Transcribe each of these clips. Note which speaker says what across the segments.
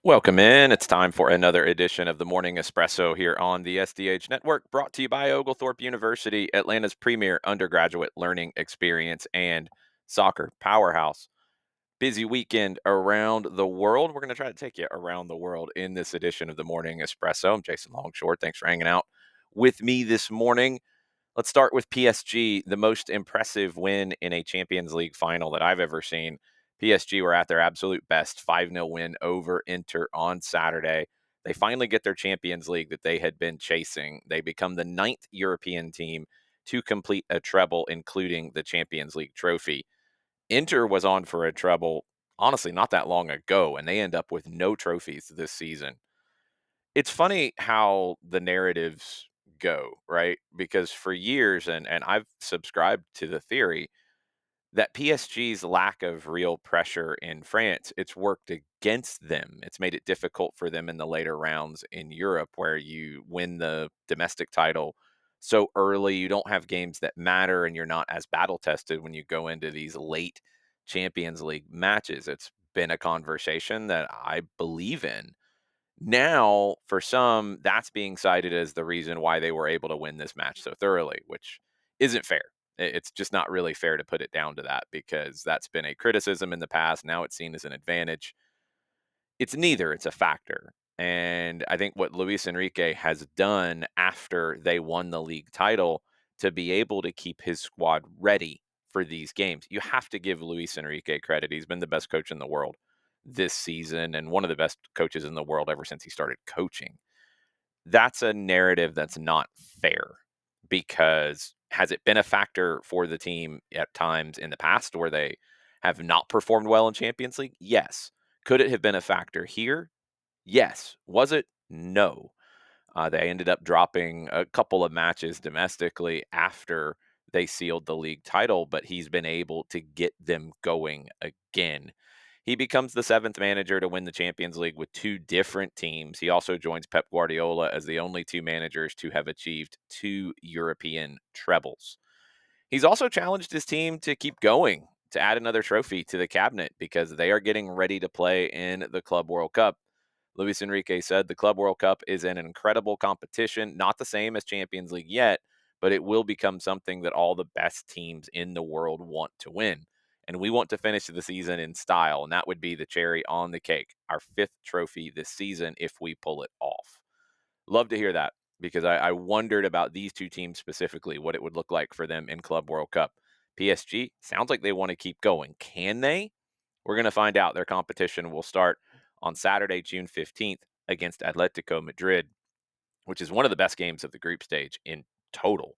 Speaker 1: Welcome in. It's time for another edition of the Morning Espresso here on the SDH Network, brought to you by Oglethorpe University, Atlanta's premier undergraduate learning experience and soccer powerhouse. Busy weekend around the world. We're going to try to take you around the world in this edition of the Morning Espresso. I'm Jason Longshore. Thanks for hanging out with me this morning. Let's start with PSG, the most impressive win in a Champions League final that I've ever seen. PSG were at their absolute best, 5-0 win over Inter on Saturday. They finally get their Champions League that they had been chasing. They become the ninth European team to complete a treble, including the Champions League trophy. Inter was on for a treble, honestly, not that long ago, and they end up with no trophies this season. It's funny how the narratives go, right? Because for years, and I've subscribed to the theory that PSG's lack of real pressure in France, it's worked against them. It's made it difficult for them in the later rounds in Europe, where you win the domestic title so early, you don't have games that matter, and you're not as battle tested when you go into these late Champions League matches. It's been a conversation that I believe in. Now, for some, that's being cited as the reason why they were able to win this match so thoroughly, which isn't fair. It's just not really fair to put it down to that, because that's been a criticism in the past. Now it's seen as an advantage. It's neither, it's a factor. And I think what Luis Enrique has done after they won the league title to be able to keep his squad ready for these games, you have to give Luis Enrique credit. He's been the best coach in the world this season and one of the best coaches in the world ever since he started coaching. That's a narrative that's not fair, because has it been a factor for the team at times in the past where they have not performed well in Champions League? Yes. Could it have been a factor here? Yes. Was it? No. They ended up dropping a couple of matches domestically after they sealed the league title, but he's been able to get them going again. He becomes the seventh manager to win the Champions League with two different teams. He also joins Pep Guardiola as the only two managers to have achieved two European trebles. He's also challenged his team to keep going, to add another trophy to the cabinet, because they are getting ready to play in the Club World Cup. Luis Enrique said the Club World Cup is an incredible competition, not the same as Champions League yet, but it will become something that all the best teams in the world want to win. And we want to finish the season in style, and that would be the cherry on the cake, our fifth trophy this season if we pull it off. Love to hear that, because I wondered about these two teams specifically, what it would look like for them in Club World Cup. PSG sounds like they want to keep going. Can they? We're going to find out. Their competition will start on Saturday, June 15th against Atletico Madrid, which is one of the best games of the group stage in total.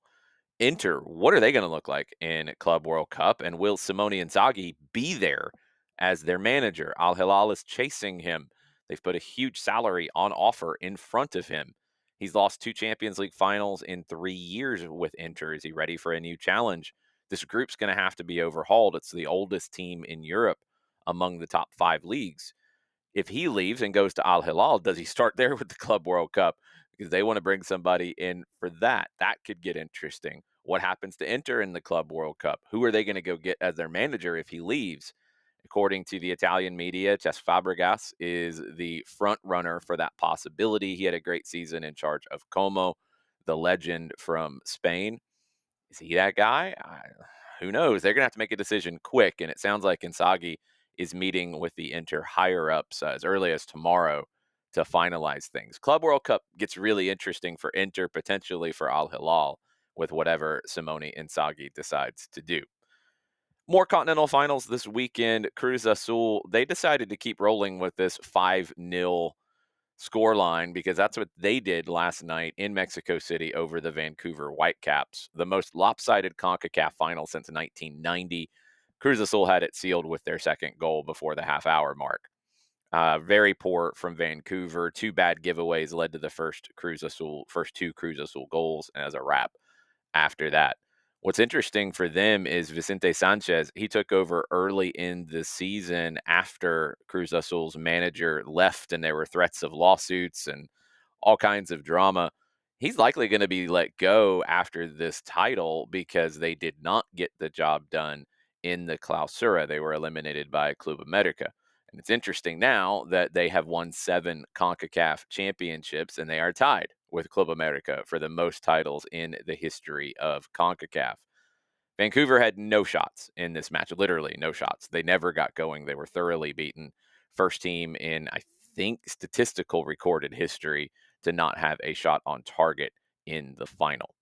Speaker 1: Inter, what are they going to look like in Club World Cup? And will Simone Inzaghi be there as their manager? Al Hilal is chasing him. They've put a huge salary on offer in front of him. He's lost two Champions League finals in 3 years with Inter. Is he ready for a new challenge? This group's going to have to be overhauled. It's the oldest team in Europe among the top five leagues. If he leaves and goes to Al Hilal, does he start there with the Club World Cup? Because they want to bring somebody in for that. That could get interesting. What happens to Inter in the Club World Cup? Who are they going to go get as their manager if he leaves? According to the Italian media, Cesc Fabregas is the front runner for that possibility. He had a great season in charge of Como, the legend from Spain. Is he that guy? Who knows? They're going to have to make a decision quick, and it sounds like Inzaghi is meeting with the Inter higher ups as early as tomorrow to finalize things. Club World Cup gets really interesting for Inter, potentially for Al Hilal, with whatever Simone Inzaghi decides to do. More continental finals this weekend. Cruz Azul, they decided to keep rolling with this 5-0 scoreline, because that's what they did last night in Mexico City over the Vancouver Whitecaps, the most lopsided CONCACAF final since 1990. Cruz Azul had it sealed with their second goal before the half-hour mark. Very poor from Vancouver. Two bad giveaways led to the first two Cruz Azul goals, and as a wrap after that. What's interesting for them is Vicente Sanchez. He took over early in the season after Cruz Azul's manager left, and there were threats of lawsuits and all kinds of drama. He's likely going to be let go after this title because they did not get the job done in the Clausura. They were eliminated by Club America. And it's interesting now that they have won 7 CONCACAF championships and they are tied with Club America for the most titles in the history of CONCACAF. Vancouver had no shots in this match, literally no shots. They never got going. They were thoroughly beaten. First team in, I think, statistical recorded history to not have a shot on target in the final.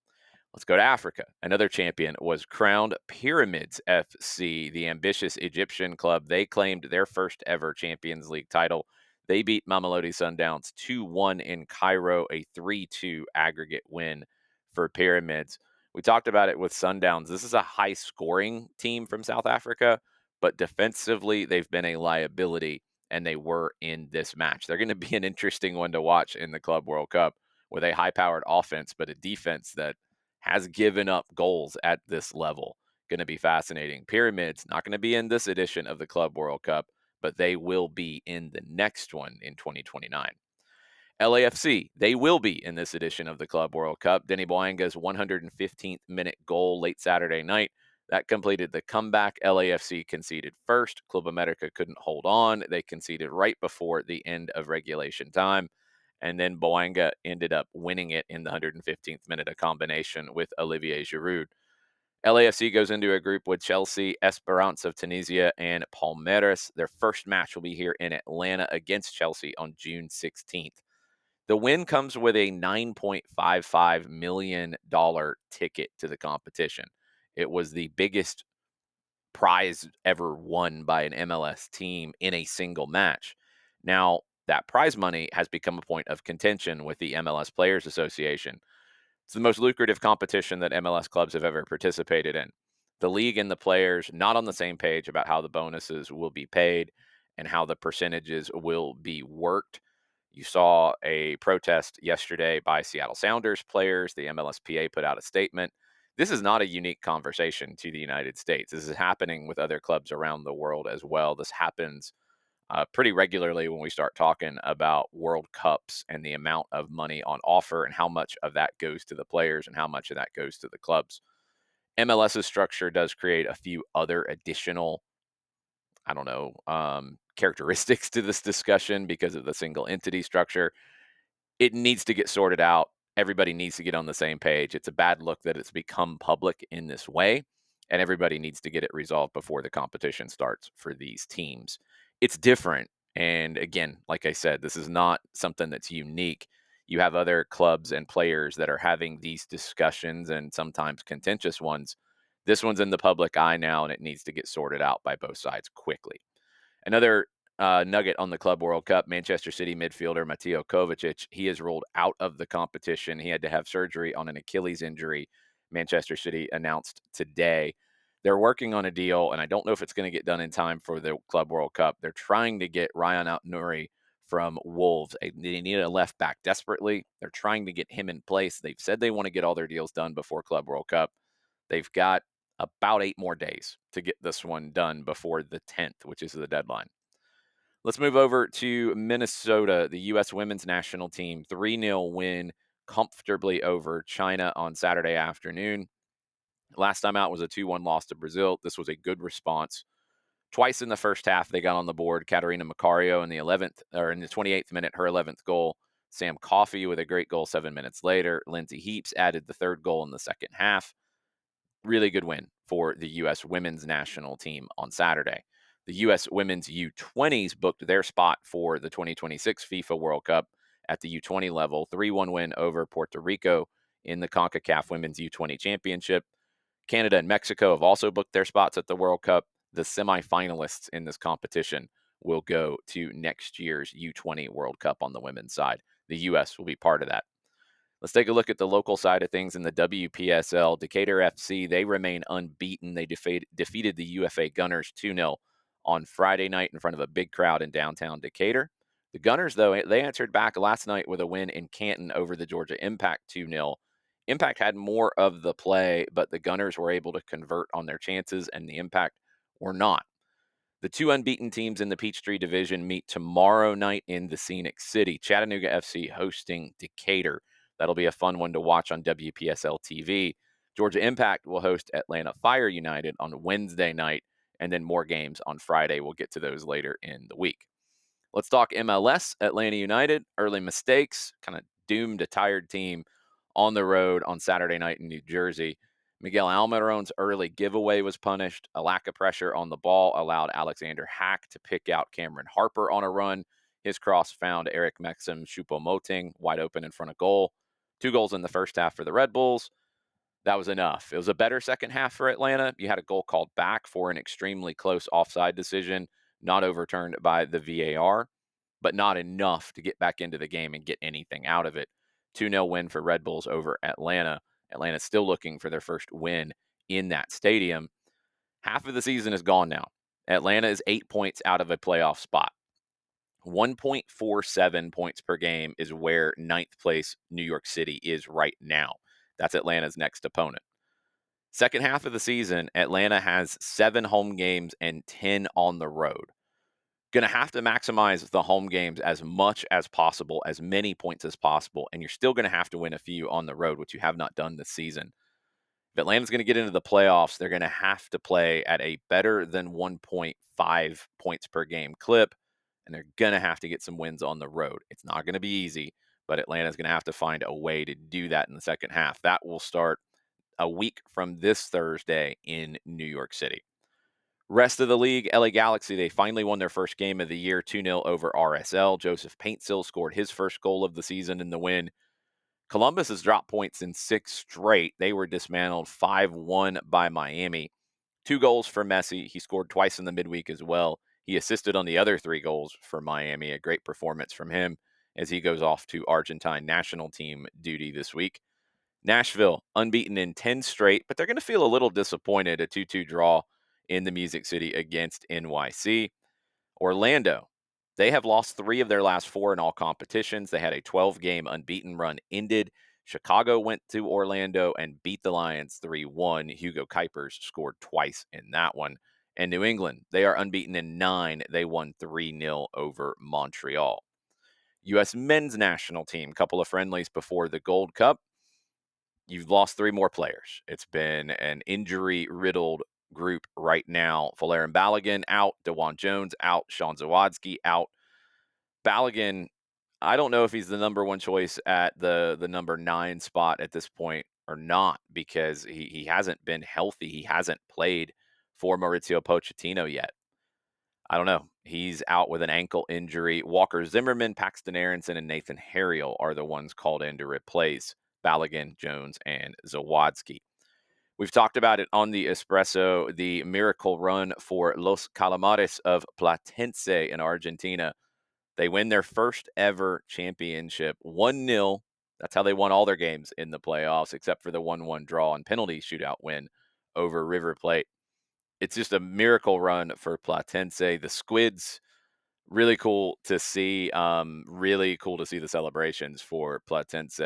Speaker 1: Let's go to Africa. Another champion was crowned Pyramids FC, the ambitious Egyptian club. They claimed their first ever Champions League title. They beat Mamelodi Sundowns 2-1 in Cairo, a 3-2 aggregate win for Pyramids. We talked about it with Sundowns. This is a high scoring team from South Africa, but defensively, they've been a liability, and they were in this match. They're going to be an interesting one to watch in the Club World Cup with a high powered offense, but a defense that has given up goals at this level. Going to be fascinating. Pyramids not going to be in this edition of the Club World Cup, but they will be in the next one in 2029. LAFC, they will be in this edition of the Club World Cup. Denny Boanga's 115th minute goal late Saturday night. That completed the comeback. LAFC conceded first. Club America couldn't hold on. They conceded right before the end of regulation time. And then Boanga ended up winning it in the 115th minute, a combination with Olivier Giroud. LAFC goes into a group with Chelsea, Esperance of Tunisia, and Palmeiras. Their first match will be here in Atlanta against Chelsea on June 16th. The win comes with a $9.55 million ticket to the competition. It was the biggest prize ever won by an MLS team in a single match. Now, that prize money has become a point of contention with the MLS Players Association. It's the most lucrative competition that MLS clubs have ever participated in. The league and the players not on the same page about how the bonuses will be paid and how the percentages will be worked. You saw a protest yesterday by Seattle Sounders players. The MLSPA put out a statement. This is not a unique conversation to the United States. This is happening with other clubs around the world as well. This happens pretty regularly when we start talking about World Cups and the amount of money on offer and how much of that goes to the players and how much of that goes to the clubs. MLS's structure does create a few other additional, I don't know, characteristics to this discussion because of the single entity structure. It needs to get sorted out. Everybody needs to get on the same page. It's a bad look that it's become public in this way, and everybody needs to get it resolved before the competition starts for these teams. It's different. And again, like I said, this is not something that's unique. You have other clubs and players that are having these discussions and sometimes contentious ones. This one's in the public eye now, and it needs to get sorted out by both sides quickly. Another nugget on the Club World Cup, Manchester City midfielder Mateo Kovacic, he is ruled out of the competition. He had to have surgery on an Achilles injury, Manchester City announced today. They're working on a deal, and I don't know if it's going to get done in time for the Club World Cup. They're trying to get Ryan Out-Nouri from Wolves. They need a left back desperately. They're trying to get him in place. They've said they want to get all their deals done before Club World Cup. They've got about 8 more days to get this one done before the 10th, which is the deadline. Let's move over to Minnesota, the U.S. women's national team. 3-0 win comfortably over China on Saturday afternoon. Last time out was a 2-1 loss to Brazil. This was a good response. Twice in the first half, they got on the board. Catarina Macario in the 11th or in the 28th minute, her 11th goal. Sam Coffey with a great goal 7 minutes later. Lindsay Heaps added the third goal in the second half. Really good win for the U.S. women's national team on Saturday. The U.S. women's U20s booked their spot for the 2026 FIFA World Cup at the U20 level. 3-1 win over Puerto Rico in the CONCACAF Women's U20 Championship. Canada and Mexico have also booked their spots at the World Cup. The semifinalists in this competition will go to next year's U20 World Cup on the women's side. The U.S. will be part of that. Let's take a look at the local side of things in the WPSL. Decatur FC, they remain unbeaten. They defeated the UFA Gunners 2-0 on Friday night in front of a big crowd in downtown Decatur. The Gunners, though, they answered back last night with a win in Canton over the Georgia Impact 2-0. Impact had more of the play, but the Gunners were able to convert on their chances, and the Impact were not. The 2 unbeaten teams in the Peachtree Division meet tomorrow night in the Scenic City. Chattanooga FC hosting Decatur. That'll be a fun one to watch on WPSL TV. Georgia Impact will host Atlanta Fire United on Wednesday night. and then more games on Friday. We'll get to those later in the week. Let's talk MLS. Atlanta United, early mistakes, kind of doomed a tired team on the road on Saturday night in New Jersey. Miguel Almiron's early giveaway was punished. A lack of pressure on the ball allowed Alexander Hack to pick out Cameron Harper on a run. His cross found Eric Maxim Choupo-Moting wide open in front of goal. 2 goals in the first half for the Red Bulls. That was enough. It was a better second half for Atlanta. You had a goal called back for an extremely close offside decision, not overturned by the VAR, but not enough to get back into the game and get anything out of it. 2-0 win for Red Bulls over Atlanta. Atlanta's still looking for their first win in that stadium. Half of the season is gone now. Atlanta is 8 points out of a playoff spot. 1.47 points per game is where ninth place New York City is right now. That's Atlanta's next opponent. Second half of the season, Atlanta has 7 home games and 10 on the road. Going to have to maximize the home games as much as possible, as many points as possible, and you're still going to have to win a few on the road, which you have not done this season. If Atlanta's going to get into the playoffs, they're going to have to play at a better than 1.5 points per game clip, and they're going to have to get some wins on the road. It's not going to be easy, but Atlanta's going to have to find a way to do that in the second half. That will start a week from this Thursday in New York City. Rest of the league, LA Galaxy, they finally won their first game of the year, 2-0 over RSL. Joseph Paintsil scored his first goal of the season in the win. Columbus has dropped points in 6 straight. They were dismantled 5-1 by Miami. 2 goals for Messi. He scored twice in the midweek as well. He assisted on the other 3 goals for Miami. A great performance from him as he goes off to Argentine national team duty this week. Nashville, unbeaten in 10 straight, but they're going to feel a little disappointed, a 2-2 draw in the Music City against NYC. Orlando, they have lost 3 of their last 4 in all competitions. They had a 12-game unbeaten run ended. Chicago went to Orlando and beat the Lions 3-1. Hugo Kuipers scored twice in that one. And New England, they are unbeaten in 9. They won 3-0 over Montreal. U.S. men's national team, couple of friendlies before the Gold Cup. You've lost 3 more players. It's been an injury-riddled group right now. Valerian Balogun out, DeJuan Jones out, Sean Zawadzki out. Balogun, I don't know if he's the number 1 choice at the number 9 spot at this point or not, because he hasn't been healthy. He hasn't played for Maurizio Pochettino yet. I don't know. He's out with an ankle injury. Walker Zimmerman, Paxton Aronson, and Nathan Harriel are the ones called in to replace Balogun, Jones, and Zawadzki. We've talked about it on the Espresso, the miracle run for Los Calamares of Platense in Argentina. They win their first ever championship 1-0. That's how they won all their games in the playoffs, except for the 1-1 draw and penalty shootout win over River Plate. It's just a miracle run for Platense. The Squids, really cool to see. Really cool to see the celebrations for Platense,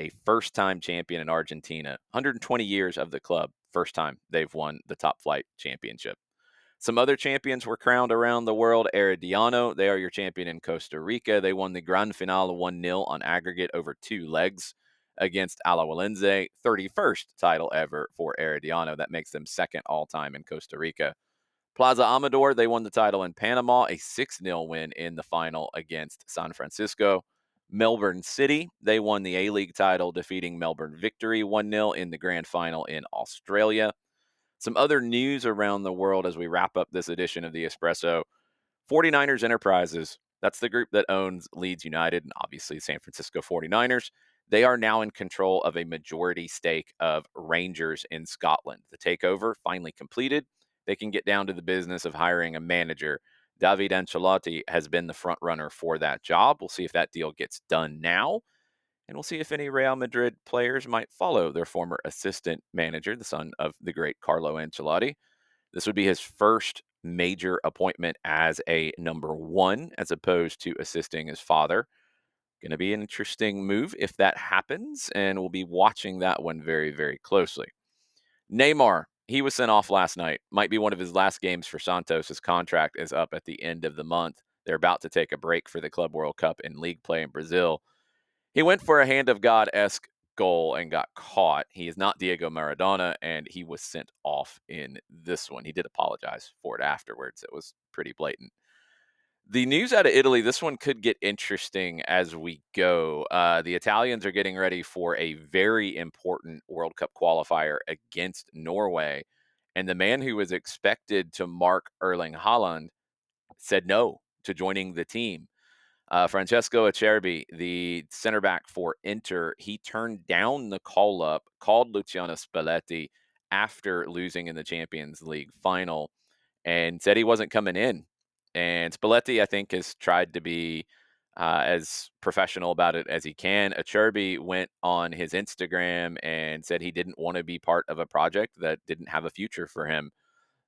Speaker 1: a first-time champion in Argentina. 120 years of the club, first time they've won the top flight championship. Some other champions were crowned around the world. Herediano, they are your champion in Costa Rica. They won the Grand Finale 1-0 on aggregate over 2 legs against Alajuelense. 31st title ever for Herediano. That makes them second all-time in Costa Rica. Plaza Amador, they won the title in Panama, a 6-0 win in the final against San Francisco. Melbourne City, they won the A-League title, defeating Melbourne Victory 1-0 in the grand final in Australia. Some other news around the world as we wrap up this edition of the Espresso. 49ers Enterprises, that's the group that owns Leeds United and obviously San Francisco 49ers. They are now in control of a majority stake of Rangers in Scotland. The takeover finally completed. They can get down to the business of hiring a manager. David Ancelotti has been the front runner for that job. We'll see if that deal gets done now. And we'll see if any Real Madrid players might follow their former assistant manager, the son of the great Carlo Ancelotti. This would be his first major appointment as a number 1, as opposed to assisting his father. Going to be an interesting move if that happens, and we'll be watching that one very, very closely. Neymar, he was sent off last night. Might be one of his last games for Santos. His contract is up at the end of the month. They're about to take a break for the Club World Cup and league play in Brazil. He went for a hand of God-esque goal and got caught. He is not Diego Maradona, and he was sent off in this one. He did apologize for it afterwards. It was pretty blatant. The news out of Italy, this one could get interesting as we go. The Italians are getting ready for a very important World Cup qualifier against Norway. And the man who was expected to mark Erling Haaland said no to joining the team. Francesco Acerbi, the center back for Inter, he turned down the call up, called Luciano Spalletti after losing in the Champions League final and said he wasn't coming in. And Spalletti, I think, has tried to be as professional about it as he can. Acerbi went on his Instagram and said he didn't want to be part of a project that didn't have a future for him.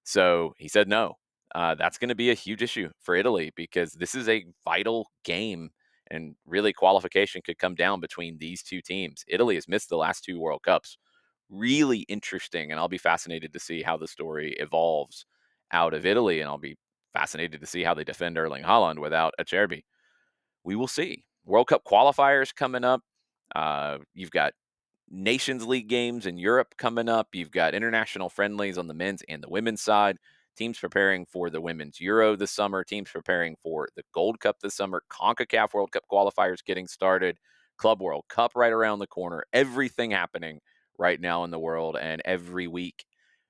Speaker 1: So he said no. That's going to be a huge issue for Italy because this is a vital game, and really qualification could come down between these two teams. Italy has missed the last two World Cups. Really interesting, and I'll be fascinated to see how the story evolves out of Italy, and I'll be fascinated to see how they defend Erling Haaland without Acerbi. We will see. World Cup qualifiers coming up. You've got Nations League games in Europe coming up. You've got international friendlies on the men's and the women's side. Teams preparing for the Women's Euro this summer. Teams preparing for the Gold Cup this summer. CONCACAF World Cup qualifiers getting started. Club World Cup right around the corner. Everything happening right now in the world. And every week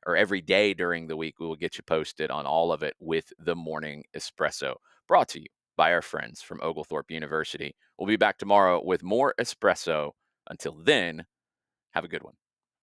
Speaker 1: or every day during the week, we will get you posted on all of it with the Morning Espresso. Brought to you by our friends from Oglethorpe University. We'll be back tomorrow with more espresso. Until then, have a good one.